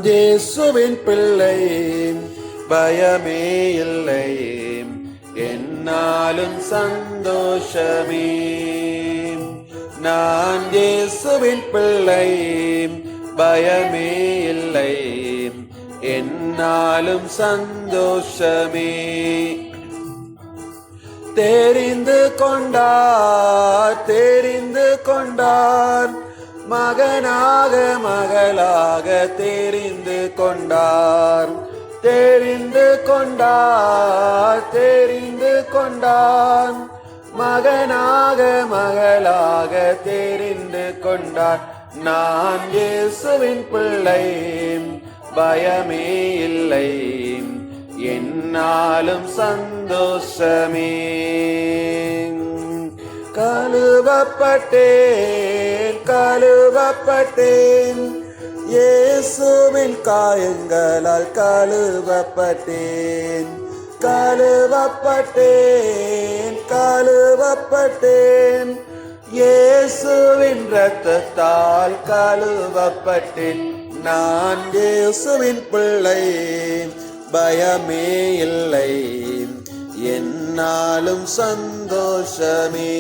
இயேசுவின் பிள்ளை, பயமே இல்லை, என்னாலும் சந்தோஷமே. நான் இயேசுவின் பிள்ளை, பயமே இல்லை, என்னாலும் சந்தோஷமே. தெரிந்து கொண்டார் மகனாக மகளாக தெரிந்து கொண்டார் மகனாக மகளாக தெரிந்து கொண்டார். நான் இயேசுவின் பிள்ளை, பயமே இல்லை, என்னாலும் சந்தோஷமே. கழுவப்பட்டேன் இயேசுவின் காயங்களால் கழுவப்பட்டேன் இயேசுவின் இரத்தத்தால் கழுவப்பட்டேன். நான் இயேசுவின் பிள்ளை, பயமே இல்லை, என்னாலும் சந்தோஷமே.